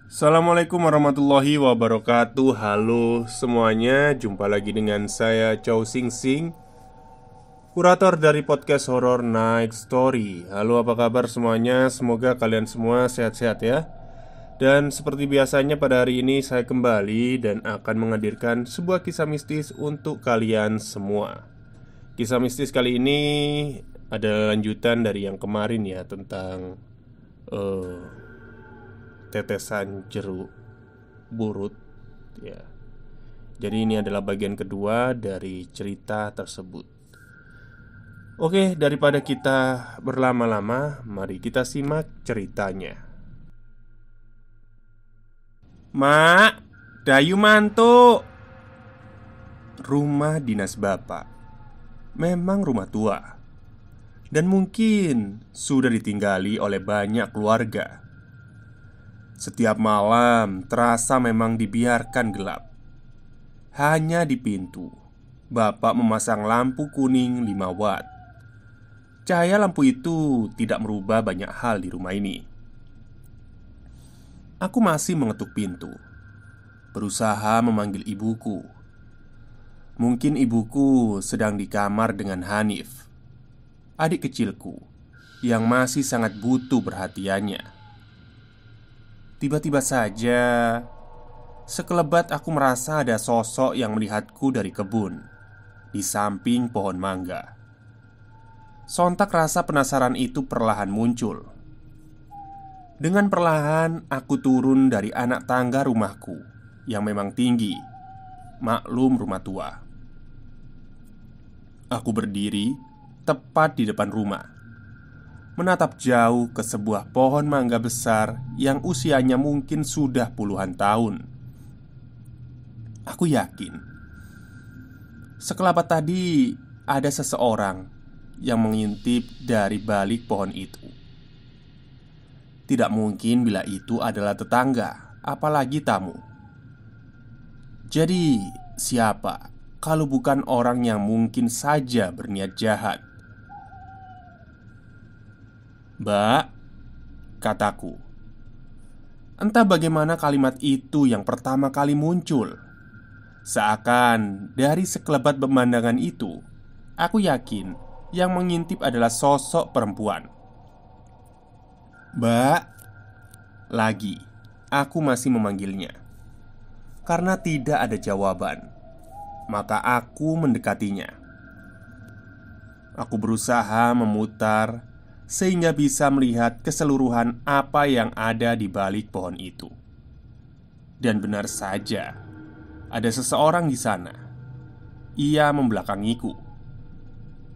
Assalamualaikum warahmatullahi wabarakatuh. Halo semuanya, jumpa lagi dengan saya Chow Sing Sing, kurator dari podcast horor Night Story. Halo, apa kabar semuanya? Semoga kalian semua sehat-sehat ya. Dan seperti biasanya pada hari ini saya kembali dan akan menghadirkan sebuah kisah mistis untuk kalian semua. Kisah mistis kali ini ada lanjutan dari yang kemarin ya, tentang eh, tetesan jeruk burut ya. Jadi ini adalah bagian kedua dari cerita tersebut. Oke, daripada kita berlama-lama, mari kita simak ceritanya. Mak, Dayu mantuk. Rumah dinas bapak memang rumah tua dan mungkin sudah ditinggali oleh banyak keluarga. Setiap malam terasa memang dibiarkan gelap. Hanya di pintu, bapak memasang lampu kuning 5 watt. Cahaya lampu itu tidak merubah banyak hal di rumah ini. Aku masih mengetuk pintu, berusaha memanggil ibuku. Mungkin ibuku sedang di kamar dengan Hanif, adik kecilku, yang masih sangat butuh perhatiannya. Tiba-tiba saja, sekelebat aku merasa ada sosok yang melihatku dari kebun di samping pohon mangga. Sontak rasa penasaran itu perlahan muncul. Dengan perlahan aku turun dari anak tangga rumahku yang memang tinggi, maklum rumah tua. Aku berdiri tepat di depan rumah, menatap jauh ke sebuah pohon mangga besar yang usianya mungkin sudah puluhan tahun. Aku yakin sekelebat tadi ada seseorang yang mengintip dari balik pohon itu. Tidak mungkin bila itu adalah tetangga, apalagi tamu. Jadi, siapa kalau bukan orang yang mungkin saja berniat jahat? "Mbak," kataku. Entah bagaimana kalimat itu yang pertama kali muncul. Seakan dari sekelebat pemandangan itu, aku yakin yang mengintip adalah sosok perempuan. "Mbak," lagi, aku masih memanggilnya. Karena tidak ada jawaban, maka aku mendekatinya. Aku berusaha memutar sehingga bisa melihat keseluruhan apa yang ada di balik pohon itu. Dan benar saja, ada seseorang di sana. Ia membelakangiku.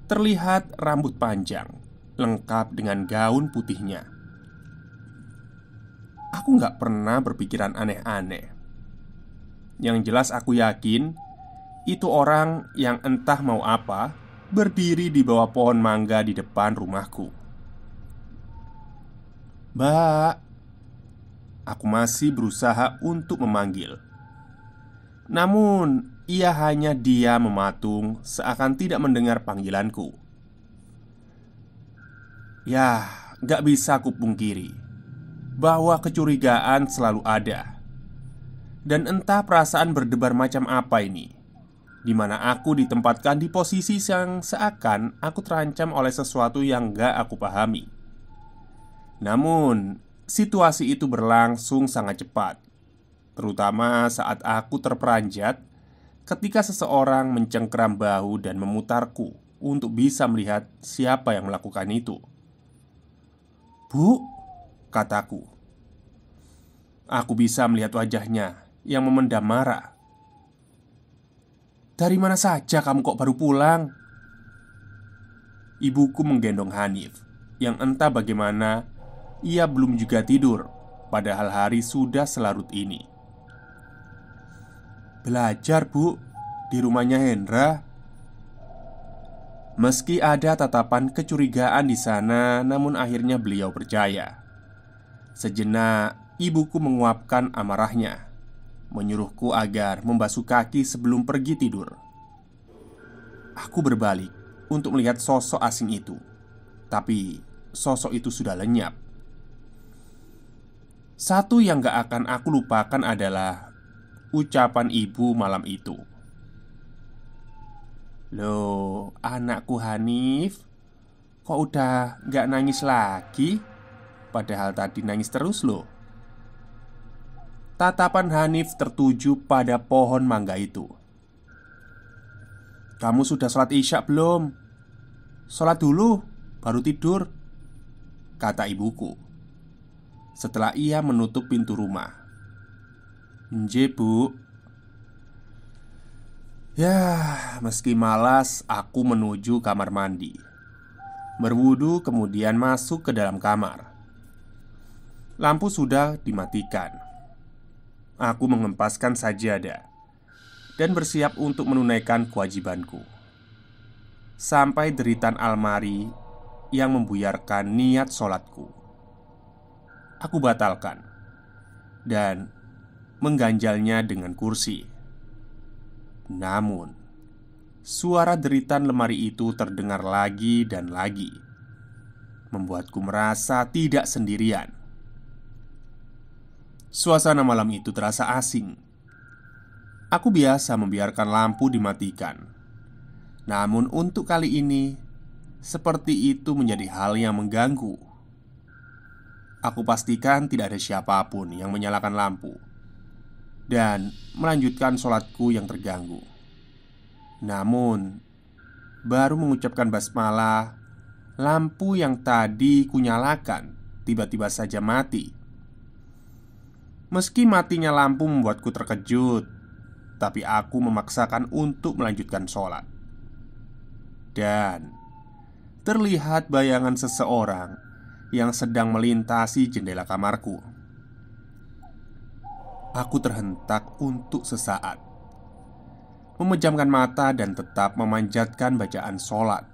Terlihat rambut panjang, lengkap dengan gaun putihnya. Aku gak pernah berpikiran aneh-aneh. Yang jelas aku yakin itu orang yang entah mau apa berdiri di bawah pohon mangga di depan rumahku. "Mbak," aku masih berusaha untuk memanggil. Namun ia hanya diam mematung seakan tidak mendengar panggilanku. Ya, gak bisa aku pungkiri bahwa kecurigaan selalu ada. Dan entah perasaan berdebar macam apa ini, di mana aku ditempatkan di posisi yang seakan aku terancam oleh sesuatu yang gak aku pahami. Namun, situasi itu berlangsung sangat cepat, terutama saat aku terperanjat ketika seseorang mencengkeram bahu dan memutarku untuk bisa melihat siapa yang melakukan itu. "Bu," kataku. Aku bisa melihat wajahnya yang memendam marah. "Dari mana saja kamu kok baru pulang?" Ibuku menggendong Hanif, yang entah bagaimana ia belum juga tidur, padahal hari sudah selarut ini. "Belajar, Bu, di rumahnya Hendra." Meski ada tatapan kecurigaan di sana, namun akhirnya beliau percaya. Sejenak, ibuku menguapkan amarahnya, menyuruhku agar membasuh kaki sebelum pergi tidur. Aku berbalik untuk melihat sosok asing itu, tapi sosok itu sudah lenyap. Satu yang gak akan aku lupakan adalah ucapan ibu malam itu. "Loh, anakku Hanif, kok udah gak nangis lagi? Padahal tadi nangis terus loh." Tatapan Hanif tertuju pada pohon mangga itu. "Kamu sudah sholat isya belum? Sholat dulu, baru tidur," kata ibuku setelah ia menutup pintu rumah. "Nje bu." Ya, meski malas, aku menuju kamar mandi, berwudu, kemudian masuk ke dalam kamar. Lampu sudah dimatikan. Aku mengempaskan sajadah dan bersiap untuk menunaikan kewajibanku. Sampai deritan almari yang membuyarkan niat sholatku, aku batalkan dan mengganjalnya dengan kursi. Namun, suara deritan lemari itu terdengar lagi dan lagi, membuatku merasa tidak sendirian. Suasana malam itu terasa asing. Aku biasa membiarkan lampu dimatikan. Namun untuk kali ini, seperti itu menjadi hal yang mengganggu. Aku pastikan tidak ada siapapun yang menyalakan lampu dan melanjutkan sholatku yang terganggu. Namun, baru mengucapkan basmalah, lampu yang tadi kunyalakan tiba-tiba saja mati. Meski matinya lampu membuatku terkejut, tapi aku memaksakan untuk melanjutkan sholat. Dan terlihat bayangan seseorang yang sedang melintasi jendela kamarku. Aku terhentak untuk sesaat, memejamkan mata dan tetap memanjatkan bacaan sholat.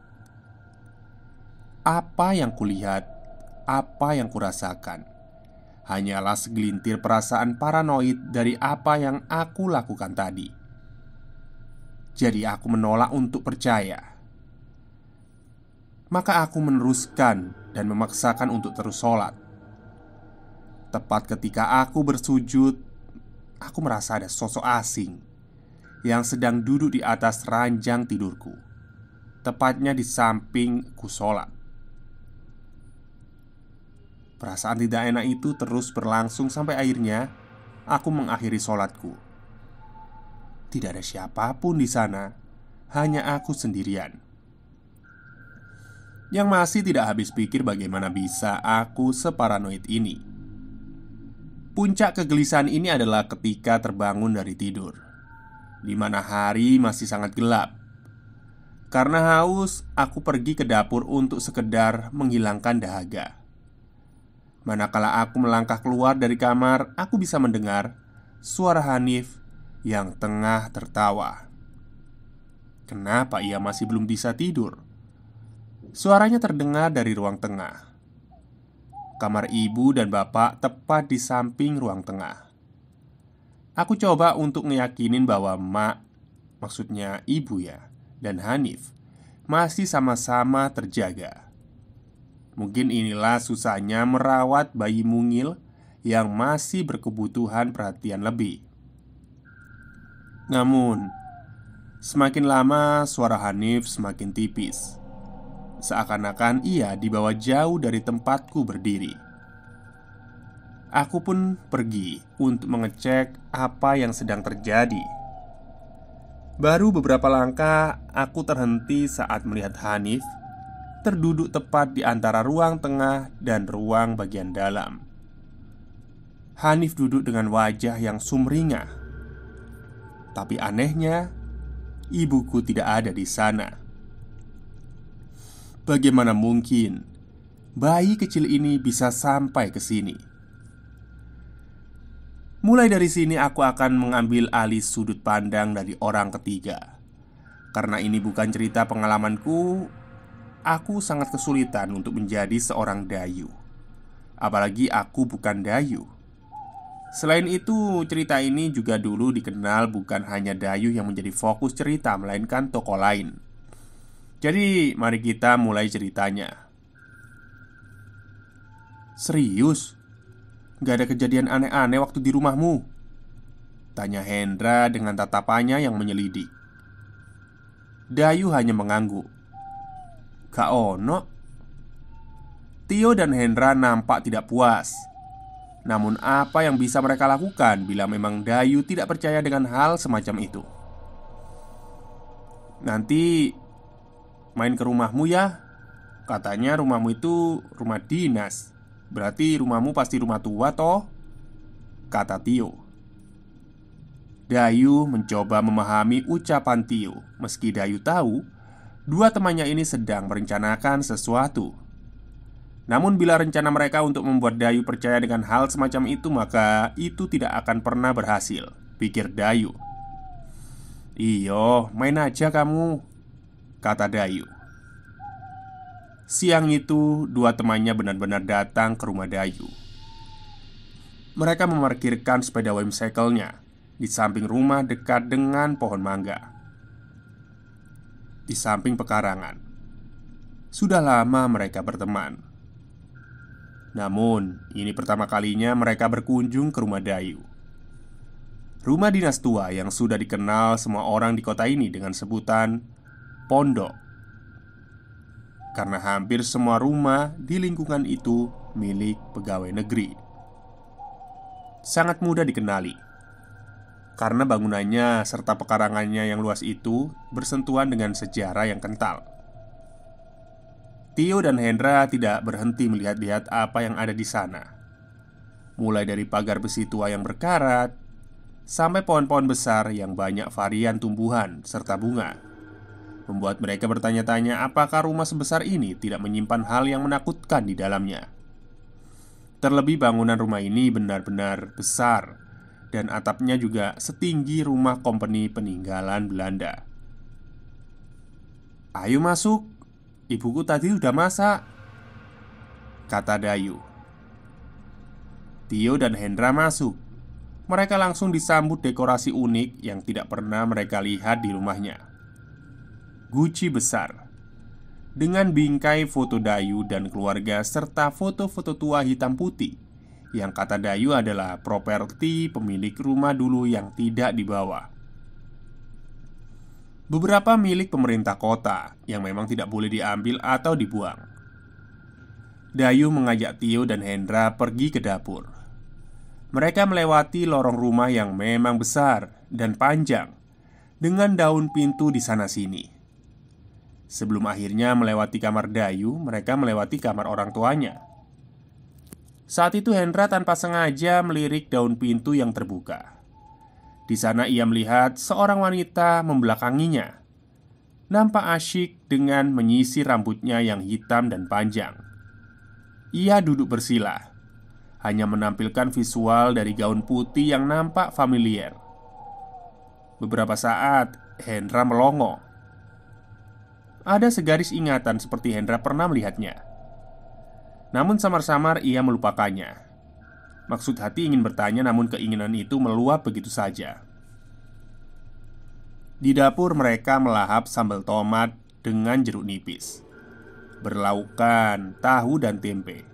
Apa yang kulihat, apa yang kurasakan, hanyalah segelintir perasaan paranoid dari apa yang aku lakukan tadi. Jadi aku menolak untuk percaya. Maka aku meneruskan dan memaksakan untuk terus sholat. Tepat ketika aku bersujud, aku merasa ada sosok asing yang sedang duduk di atas ranjang tidurku, tepatnya di sampingku sholat. Perasaan tidak enak itu terus berlangsung sampai akhirnya aku mengakhiri sholatku. Tidak ada siapapun di sana, hanya aku sendirian. Yang masih tidak habis pikir bagaimana bisa aku separanoid ini. Puncak kegelisahan ini adalah ketika terbangun dari tidur, di mana hari masih sangat gelap. Karena haus, aku pergi ke dapur untuk sekedar menghilangkan dahaga. Manakala aku melangkah keluar dari kamar, aku bisa mendengar suara Hanif yang tengah tertawa. Kenapa ia masih belum bisa tidur? Suaranya terdengar dari ruang tengah. Kamar ibu dan bapak tepat di samping ruang tengah. Aku coba untuk ngeyakinin bahwa maksudnya ibu ya, dan Hanif masih sama-sama terjaga. Mungkin inilah susahnya merawat bayi mungil yang masih berkebutuhan perhatian lebih. Namun, semakin lama suara Hanif semakin tipis. Seakan-akan ia dibawa jauh dari tempatku berdiri. Aku pun pergi untuk mengecek apa yang sedang terjadi. Baru beberapa langkah, aku terhenti saat melihat Hanif terduduk tepat di antara ruang tengah dan ruang bagian dalam. Hanif duduk dengan wajah yang sumringah. Tapi anehnya, ibuku tidak ada di sana. Bagaimana mungkin bayi kecil ini bisa sampai ke sini? Mulai dari sini aku akan mengambil alih sudut pandang dari orang ketiga. Karena ini bukan cerita pengalamanku, aku sangat kesulitan untuk menjadi seorang dayu. Apalagi aku bukan dayu. Selain itu, cerita ini juga dulu dikenal bukan hanya dayu yang menjadi fokus cerita, melainkan tokoh lain. Jadi, mari kita mulai ceritanya. Serius? Gak ada kejadian aneh-aneh waktu di rumahmu?" tanya Hendra dengan tatapannya yang menyelidik. Dayu hanya mengangguk. "Gak ono." Tio dan Hendra nampak tidak puas. Namun apa yang bisa mereka lakukan bila memang Dayu tidak percaya dengan hal semacam itu? "Nanti main ke rumahmu ya. Katanya rumahmu itu rumah dinas. Berarti rumahmu pasti rumah tua toh?" kata Tio. Dayu mencoba memahami ucapan Tio. Meski Dayu tahu dua temannya ini sedang merencanakan sesuatu. Namun bila rencana mereka untuk membuat Dayu percaya dengan hal semacam itu, maka itu tidak akan pernah berhasil, pikir Dayu. "Iyo, main aja kamu," kata Dayu. Siang itu, dua temannya benar-benar datang ke rumah Dayu. Mereka memarkirkan sepeda whimsicle-nya di samping rumah dekat dengan pohon mangga, di samping pekarangan. Sudah lama mereka berteman. Namun, ini pertama kalinya mereka berkunjung ke rumah Dayu. Rumah dinas tua yang sudah dikenal semua orang di kota ini dengan sebutan pondok. Karena hampir semua rumah di lingkungan itu milik pegawai negeri. Sangat mudah dikenali karena bangunannya serta pekarangannya yang luas itu bersentuhan dengan sejarah yang kental. Tio dan Hendra tidak berhenti melihat-lihat apa yang ada di sana. Mulai dari pagar besi tua yang berkarat sampai pohon-pohon besar yang banyak varian tumbuhan serta bunga, membuat mereka bertanya-tanya apakah rumah sebesar ini tidak menyimpan hal yang menakutkan di dalamnya. Terlebih bangunan rumah ini benar-benar besar dan atapnya juga setinggi rumah kompeni peninggalan Belanda. "Ayo masuk, ibuku tadi udah masak," kata Dayu. Tio dan Hendra masuk. Mereka langsung disambut dekorasi unik yang tidak pernah mereka lihat di rumahnya. Guci besar dengan bingkai foto Dayu dan keluarga serta foto-foto tua hitam putih yang kata Dayu adalah properti pemilik rumah dulu yang tidak dibawa. Beberapa milik pemerintah kota yang memang tidak boleh diambil atau dibuang. Dayu mengajak Tio dan Hendra pergi ke dapur. Mereka melewati lorong rumah yang memang besar dan panjang dengan daun pintu di sana-sini. Sebelum akhirnya melewati kamar Dayu, mereka melewati kamar orang tuanya. Saat itu Hendra tanpa sengaja melirik daun pintu yang terbuka. Di sana ia melihat seorang wanita membelakanginya. Nampak asyik dengan menyisir rambutnya yang hitam dan panjang. Ia duduk bersila, hanya menampilkan visual dari gaun putih yang nampak familiar. Beberapa saat Hendra melongo. Ada segaris ingatan seperti Hendra pernah melihatnya. Namun samar-samar ia melupakannya. Maksud hati ingin bertanya, namun keinginan itu meluap begitu saja. Di dapur mereka melahap sambal tomat dengan jeruk nipis, berlaukkan tahu dan tempe.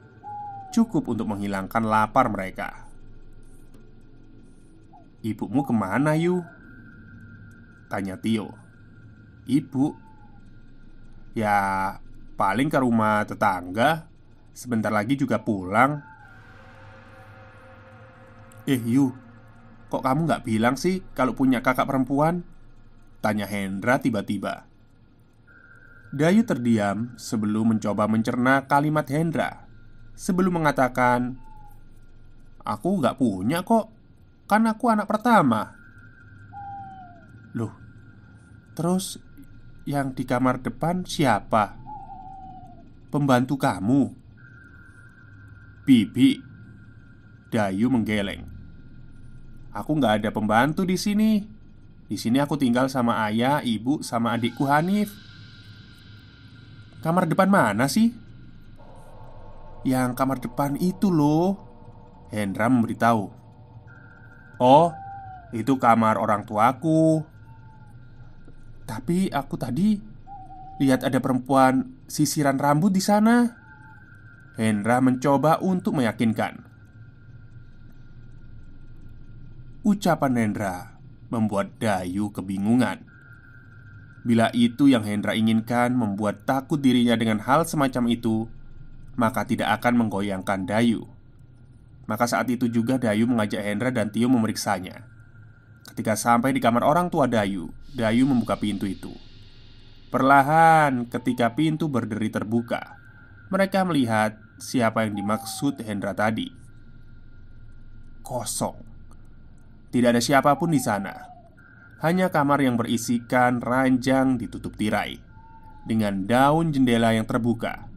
Cukup untuk menghilangkan lapar mereka. "Ibumu kemana, Yu?" tanya Tio. "Ibu? Ya, paling ke rumah tetangga. Sebentar lagi juga pulang." Yu, kok kamu nggak bilang sih kalau punya kakak perempuan?" tanya Hendra tiba-tiba. Dayu terdiam sebelum mencoba mencerna kalimat Hendra. Sebelum mengatakan, "Aku nggak punya kok. Kan aku anak pertama." "Loh, terus yang di kamar depan siapa? Pembantu kamu?" "Bibi." Dayu menggeleng. "Aku nggak ada pembantu di sini. Di sini aku tinggal sama ayah, ibu, sama adikku Hanif." "Kamar depan mana sih?" "Yang kamar depan itu loh," Hendra memberitahu. "Oh, itu kamar orang tuaku. Tapi aku tadi lihat ada perempuan sisiran rambut di sana." Hendra mencoba untuk meyakinkan. Ucapan Hendra membuat Dayu kebingungan. Bila itu yang Hendra inginkan membuat takut dirinya dengan hal semacam itu, maka tidak akan menggoyangkan Dayu. Maka saat itu juga Dayu mengajak Hendra dan Tio memeriksanya. Ketika sampai di kamar orang tua Dayu, Dayu membuka pintu itu. Perlahan ketika pintu berderi terbuka, mereka melihat siapa yang dimaksud Hendra tadi. Kosong. Tidak ada siapapun di sana. Hanya kamar yang berisikan ranjang ditutup tirai dengan daun jendela yang terbuka.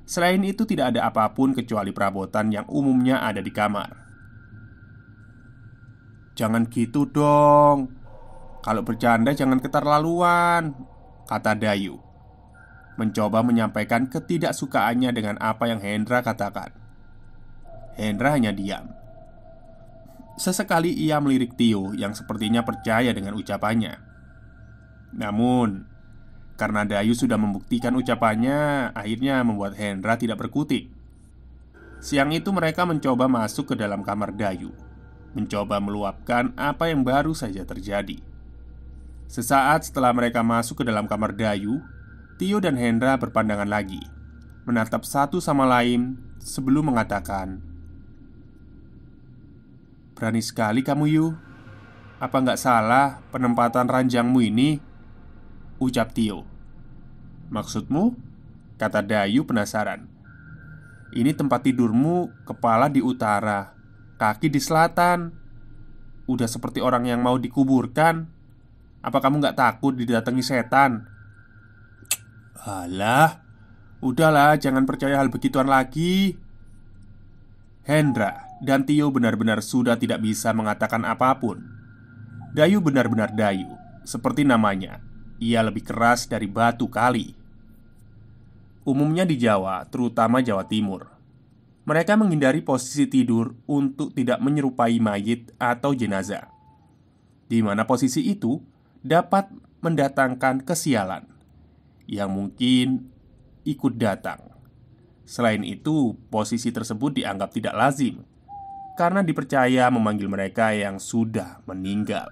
Selain itu tidak ada apapun kecuali perabotan yang umumnya ada di kamar. "Jangan gitu dong. Kalau bercanda jangan keterlaluan," kata Dayu, mencoba menyampaikan ketidaksukaannya dengan apa yang Hendra katakan. Hendra hanya diam. Sesekali ia melirik Tio yang sepertinya percaya dengan ucapannya. Namun, karena Dayu sudah membuktikan ucapannya, akhirnya membuat Hendra tidak berkutik. Siang itu mereka mencoba masuk ke dalam kamar Dayu, mencoba meluapkan apa yang baru saja terjadi. Sesaat setelah mereka masuk ke dalam kamar Dayu, Tio dan Hendra berpandangan lagi, menatap satu sama lain sebelum mengatakan, "Berani sekali kamu, Yu. Apa nggak salah penempatan ranjangmu ini?" ucap Tio. "Maksudmu?" kata Dayu penasaran. "Ini tempat tidurmu, kepala di utara, kaki di selatan. Udah seperti orang yang mau dikuburkan. Apa kamu nggak takut didatangi setan?" "Alah, udahlah, jangan percaya hal begituan lagi." Hendra dan Tio benar-benar sudah tidak bisa mengatakan apapun. Dayu benar-benar Dayu, seperti namanya. Ia lebih keras dari batu kali. Umumnya di Jawa, terutama Jawa Timur, mereka menghindari posisi tidur untuk tidak menyerupai mayit atau jenazah, di mana posisi itu dapat mendatangkan kesialan yang mungkin ikut datang. Selain itu, posisi tersebut dianggap tidak lazim karena dipercaya memanggil mereka yang sudah meninggal.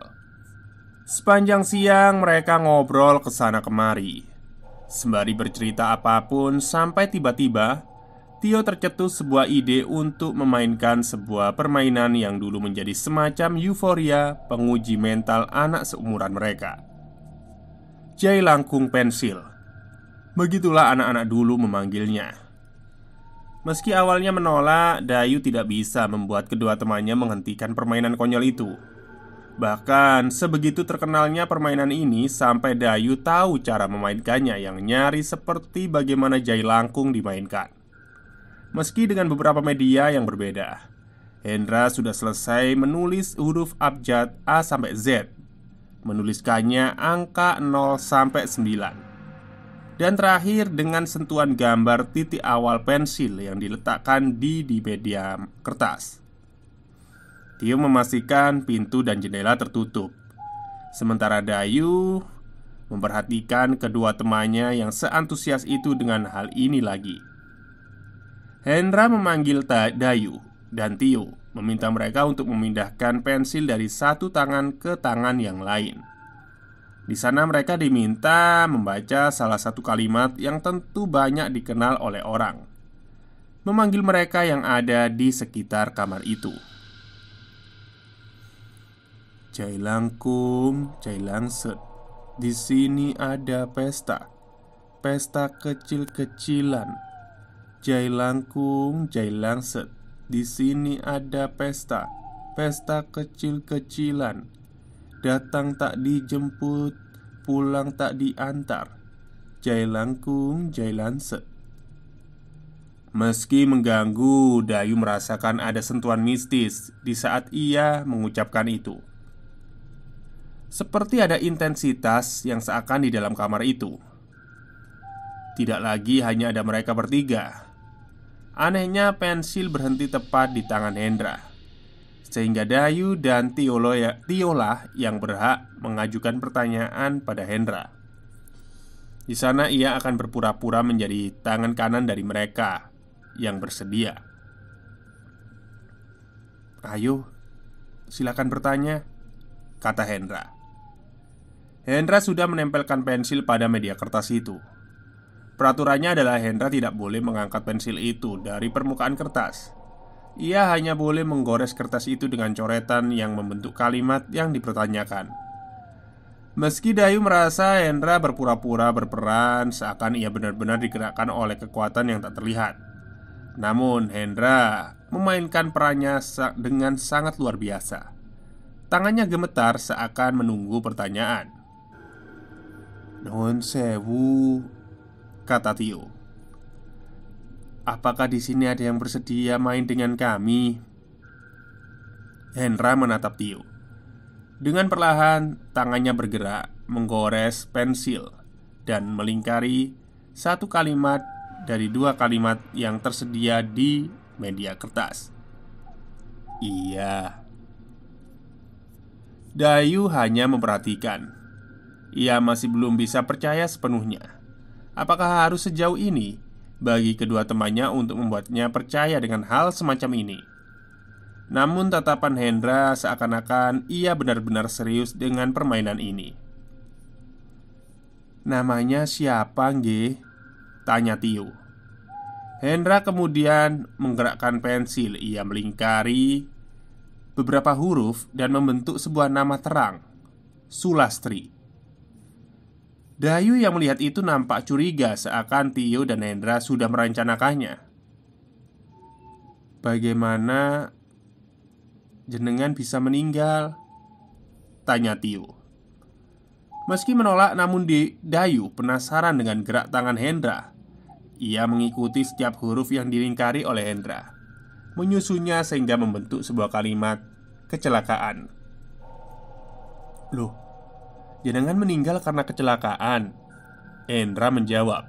Sepanjang siang mereka ngobrol kesana kemari, sembari bercerita apapun, sampai tiba-tiba Tio tercetus sebuah ide untuk memainkan sebuah permainan yang dulu menjadi semacam euforia penguji mental anak seumuran mereka. Jai Langkung Pensil, begitulah anak-anak dulu memanggilnya. Meski awalnya menolak, Dayu tidak bisa membuat kedua temannya menghentikan permainan konyol itu. Bahkan sebegitu terkenalnya permainan ini sampai Dayu tahu cara memainkannya yang nyaris seperti bagaimana Jai Langkung dimainkan. Meski dengan beberapa media yang berbeda, Hendra sudah selesai menulis huruf abjad A sampai Z, menuliskannya angka 0 sampai 9, dan terakhir dengan sentuhan gambar titik awal pensil yang diletakkan di media kertas. Tio memastikan pintu dan jendela tertutup, sementara Dayu memperhatikan kedua temannya yang seantusias itu dengan hal ini lagi. Hendra memanggil Dayu dan Tio, meminta mereka untuk memindahkan pensil dari satu tangan ke tangan yang lain. Di sana mereka diminta membaca salah satu kalimat yang tentu banyak dikenal oleh orang, memanggil mereka yang ada di sekitar kamar itu. Jai Langkung, Jai Langset, di sini ada pesta, pesta kecil-kecilan. Jai Langkung, Jai Langset, di sini ada pesta, pesta kecil-kecilan. Datang tak dijemput, pulang tak diantar. Jai Langkung, Jai Langset. Meski mengganggu, Dayu merasakan ada sentuhan mistis di saat ia mengucapkan itu. Seperti ada intensitas yang seakan di dalam kamar itu. Tidak lagi hanya ada mereka bertiga. Anehnya pensil berhenti tepat di tangan Hendra, sehingga Dayu dan Tiolah yang berhak mengajukan pertanyaan pada Hendra. Di sana ia akan berpura-pura menjadi tangan kanan dari mereka yang bersedia. "Ayo, silakan bertanya," kata Hendra. Hendra sudah menempelkan pensil pada media kertas itu. Peraturannya adalah Hendra tidak boleh mengangkat pensil itu dari permukaan kertas. Ia hanya boleh menggores kertas itu dengan coretan yang membentuk kalimat yang dipertanyakan. Meski Dayu merasa Hendra berpura-pura berperan seakan ia benar-benar digerakkan oleh kekuatan yang tak terlihat, namun Hendra memainkan perannya dengan sangat luar biasa. Tangannya gemetar seakan menunggu pertanyaan. "Non sewu," kata Tio. "Apakah di sini ada yang bersedia main dengan kami?" Hendra menatap Tio. Dengan perlahan, tangannya bergerak menggores pensil dan melingkari satu kalimat dari dua kalimat yang tersedia di media kertas. "Iya." Dayu hanya memperhatikan. Ia masih belum bisa percaya sepenuhnya. Apakah harus sejauh ini bagi kedua temannya untuk membuatnya percaya dengan hal semacam ini? Namun tatapan Hendra seakan-akan ia benar-benar serius dengan permainan ini. "Namanya siapa, nggih?" tanya Tio. Hendra kemudian menggerakkan pensil. Ia melingkari beberapa huruf dan membentuk sebuah nama terang, Sulastri. Dayu yang melihat itu nampak curiga seakan Tio dan Hendra sudah merencanakannya. "Bagaimana jenengan bisa meninggal?" tanya Tio. Meski menolak, namun Dayu penasaran dengan gerak tangan Hendra. Ia mengikuti setiap huruf yang dilingkari oleh Hendra, menyusunnya sehingga membentuk sebuah kalimat kecelakaan. "Loh, jenengan meninggal karena kecelakaan?" Hendra menjawab.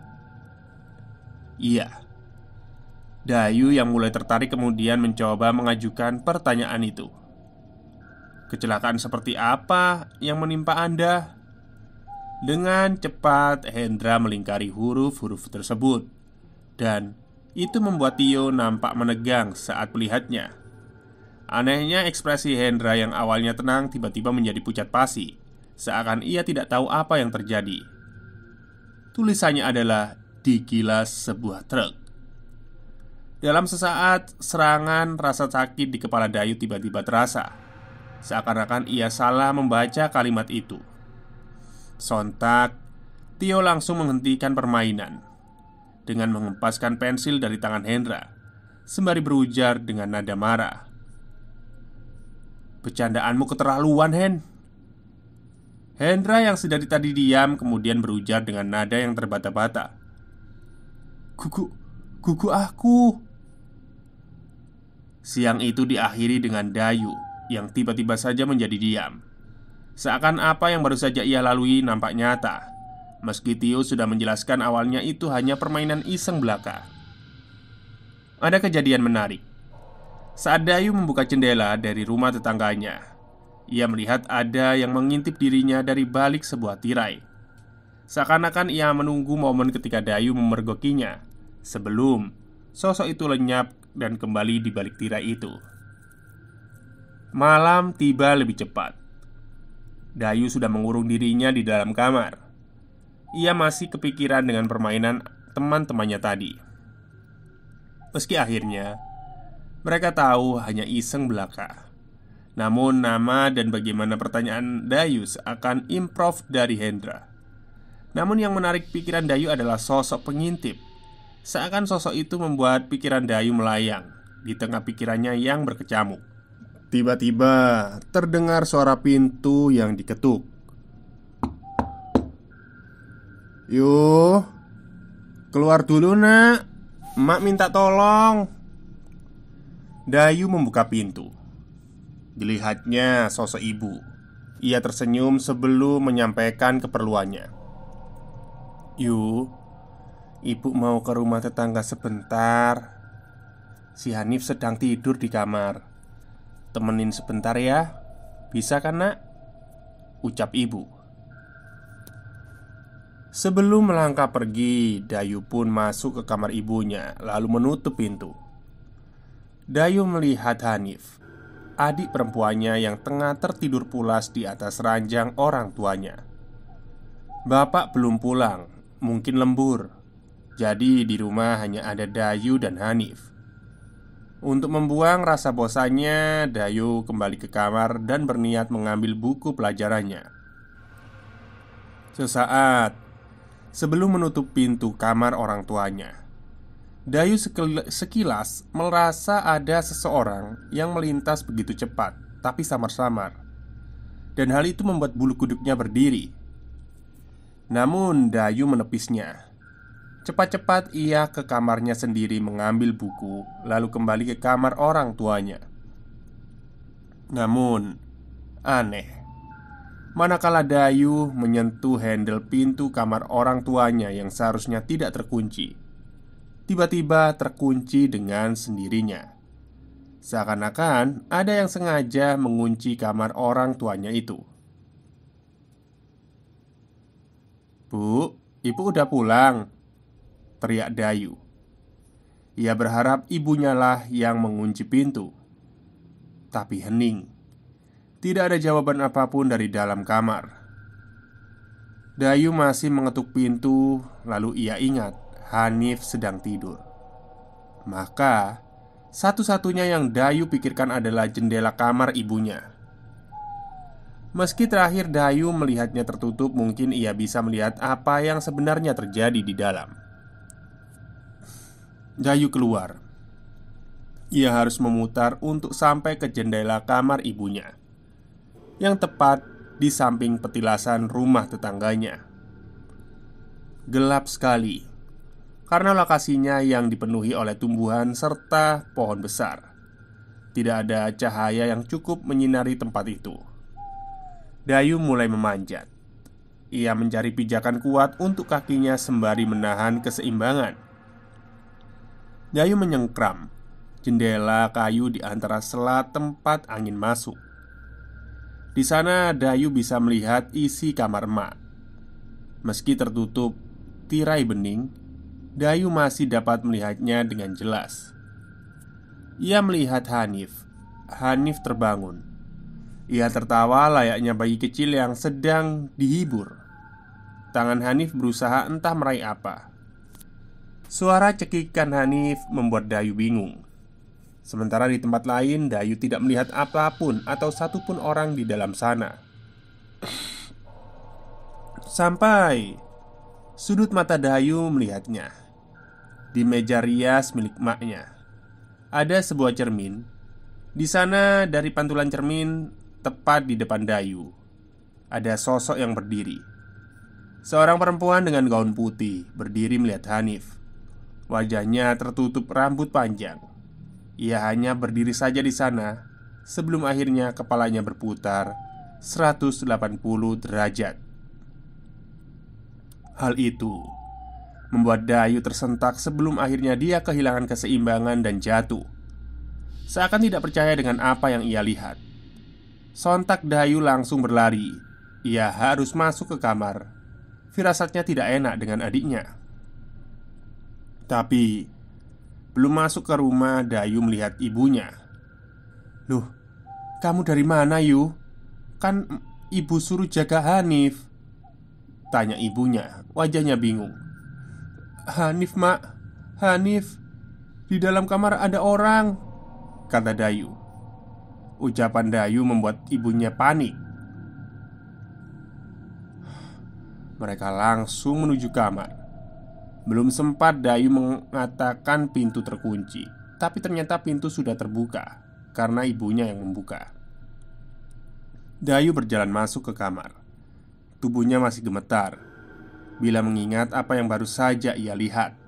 "Iya." Dayu yang mulai tertarik kemudian mencoba mengajukan pertanyaan itu. "Kecelakaan seperti apa yang menimpa Anda?" Dengan cepat Hendra melingkari huruf-huruf tersebut, dan itu membuat Tio nampak menegang saat melihatnya. Anehnya ekspresi Hendra yang awalnya tenang tiba-tiba menjadi pucat pasi, seakan ia tidak tahu apa yang terjadi. Tulisannya adalah "digilas sebuah truk". Dalam sesaat, serangan rasa sakit di kepala Dayu tiba-tiba terasa. Seakan-akan ia salah membaca kalimat itu. Sontak, Tio langsung menghentikan permainan dengan mengempaskan pensil dari tangan Hendra, sembari berujar dengan nada marah, "Bercandaanmu keterlaluan, Hen." Hendra yang sedari tadi diam kemudian berujar dengan nada yang terbata-bata, Gugu aku." Siang itu diakhiri dengan Dayu yang tiba-tiba saja menjadi diam. Seakan apa yang baru saja ia lalui nampak nyata, meski Tio sudah menjelaskan awalnya itu hanya permainan iseng belaka. Ada kejadian menarik. Saat Dayu membuka jendela dari rumah tetangganya, ia melihat ada yang mengintip dirinya dari balik sebuah tirai. Seakan-akan ia menunggu momen ketika Dayu memergokinya sebelum sosok itu lenyap dan kembali di balik tirai itu. Malam tiba lebih cepat. Dayu sudah mengurung dirinya di dalam kamar. Ia masih kepikiran dengan permainan teman-temannya tadi. Meski akhirnya mereka tahu hanya iseng belaka. Namun nama dan bagaimana pertanyaan Dayu akan improv dari Hendra. Namun yang menarik pikiran Dayu adalah sosok pengintip. Seakan sosok itu membuat pikiran Dayu melayang di tengah pikirannya yang berkecamuk. Tiba-tiba terdengar suara pintu yang diketuk. "Yuh, keluar dulu nak, emak minta tolong." Dayu membuka pintu. Dilihatnya sosok ibu. Ia tersenyum sebelum menyampaikan keperluannya. "Yuk, ibu mau ke rumah tetangga sebentar. Si Hanif sedang tidur di kamar. Temenin sebentar ya. Bisa kan nak?" ucap ibu. Sebelum melangkah pergi, Dayu pun masuk ke kamar ibunya lalu menutup pintu. Dayu melihat Hanif. adik perempuannya yang tengah tertidur pulas di atas ranjang orang tuanya. Bapak belum pulang, mungkin lembur. Jadi di rumah hanya ada Dayu dan Hanif. Untuk membuang rasa bosannya, Dayu kembali ke kamar dan berniat mengambil buku pelajarannya. Sesaat sebelum menutup pintu kamar orang tuanya, Dayu sekilas merasa ada seseorang yang melintas begitu cepat, tapi samar-samar. Dan hal itu membuat bulu kuduknya berdiri. Namun Dayu menepisnya. Cepat-cepat ia ke kamarnya sendiri mengambil buku, lalu kembali ke kamar orang tuanya. Namun, aneh, manakala Dayu menyentuh handle pintu kamar orang tuanya yang seharusnya tidak terkunci, tiba-tiba terkunci dengan sendirinya. Seakan-akan ada yang sengaja mengunci kamar orang tuanya itu. "Bu, ibu udah pulang?" teriak Dayu. Ia berharap ibunya lah yang mengunci pintu. Tapi hening. Tidak ada jawaban apapun dari dalam kamar. Dayu masih mengetuk pintu, lalu ia ingat Hanif sedang tidur. Maka, satu-satunya yang Dayu pikirkan adalah jendela kamar ibunya. Meski terakhir Dayu melihatnya tertutup, mungkin ia bisa melihat apa yang sebenarnya terjadi di dalam. Dayu keluar. Ia harus memutar untuk sampai ke jendela kamar ibunya, yang tepat di samping petilasan rumah tetangganya. Gelap sekali, karena lokasinya yang dipenuhi oleh tumbuhan serta pohon besar. Tidak ada cahaya yang cukup menyinari tempat itu. Dayu mulai memanjat. Ia mencari pijakan kuat untuk kakinya sembari menahan keseimbangan. Dayu menyengkram jendela kayu di antara sela tempat angin masuk. Di sana Dayu bisa melihat isi kamar emak. Meski tertutup tirai bening, Dayu masih dapat melihatnya dengan jelas. Ia melihat Hanif. Hanif terbangun. Ia tertawa layaknya bayi kecil yang sedang dihibur. Tangan Hanif berusaha entah meraih apa. Suara cekikan Hanif membuat Dayu bingung. Sementara di tempat lain, Dayu tidak melihat apapun atau satupun orang di dalam sana. Sampai sudut mata Dayu melihatnya. Di meja rias milik maknya ada sebuah cermin. Di sana dari pantulan cermin, tepat di depan Dayu, ada sosok yang berdiri. Seorang perempuan dengan gaun putih berdiri melihat Hanif. Wajahnya tertutup rambut panjang. Ia hanya berdiri saja di sana sebelum akhirnya kepalanya berputar 180 derajat. Hal itu membuat Dayu tersentak sebelum akhirnya dia kehilangan keseimbangan dan jatuh. Seakan tidak percaya dengan apa yang ia lihat. Sontak Dayu langsung berlari. Ia harus masuk ke kamar. Firasatnya tidak enak dengan adiknya. Tapi belum masuk ke rumah, Dayu melihat ibunya. "Loh, kamu dari mana, Yu? Kan ibu suruh jaga Hanif," tanya ibunya. Wajahnya bingung. "Hanif, mak, Hanif. Di dalam kamar ada orang," kata Dayu. Ucapan Dayu membuat ibunya panik. Mereka langsung menuju kamar. Belum sempat Dayu mengatakan pintu terkunci, tapi ternyata pintu sudah terbuka karena ibunya yang membuka. Dayu berjalan masuk ke kamar. Tubuhnya masih gemetar bila mengingat apa yang baru saja ia lihat.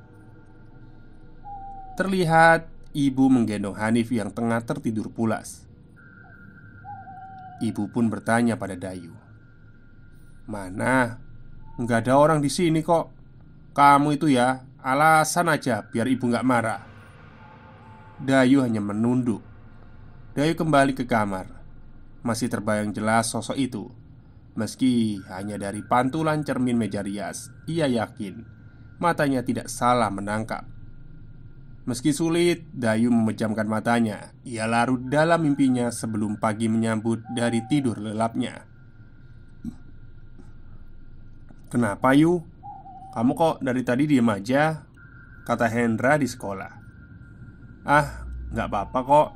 Terlihat ibu menggendong Hanif yang tengah tertidur pulas. Ibu pun bertanya pada Dayu, "Mana? Nggak ada orang di sini kok. Kamu itu ya, alasan aja biar ibu nggak marah." Dayu hanya menunduk. Dayu kembali ke kamar. Masih terbayang jelas sosok itu. Meski hanya dari pantulan cermin meja rias, ia yakin matanya tidak salah menangkap. Meski sulit, Dayu memejamkan matanya. Ia larut dalam mimpinya sebelum pagi menyambut dari tidur lelapnya. "Kenapa Yu? Kamu kok dari tadi diem aja?" kata Hendra di sekolah. "Ah, nggak apa-apa kok."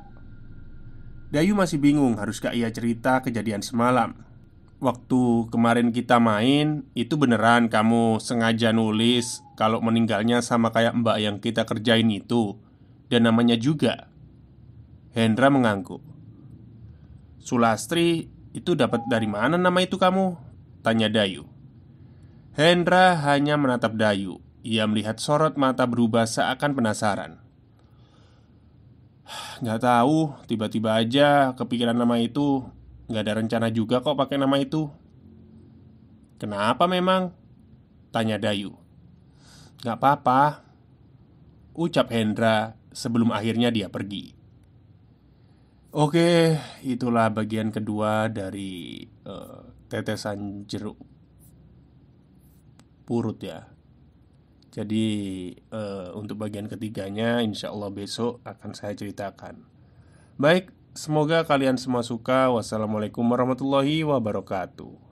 Dayu masih bingung haruskah ia cerita kejadian semalam. "Waktu kemarin kita main, itu beneran kamu sengaja nulis kalau meninggalnya sama kayak mbak yang kita kerjain itu? Dan namanya juga?" Hendra mengangguk. "Sulastri, itu dapat dari mana nama itu kamu?" tanya Dayu. Hendra hanya menatap Dayu. Ia melihat sorot mata berubah seakan penasaran. "Nggak tahu, tiba-tiba aja kepikiran nama itu. Nggak ada rencana juga kok pakai nama itu." "Kenapa memang?" tanya Dayu. "Nggak apa-apa," ucap Hendra sebelum akhirnya dia pergi. Oke, itulah bagian kedua dari tetesan jeruk purut ya. Jadi untuk bagian ketiganya insya Allah besok akan saya ceritakan. Baik, semoga kalian semua suka. Wassalamualaikum warahmatullahi wabarakatuh.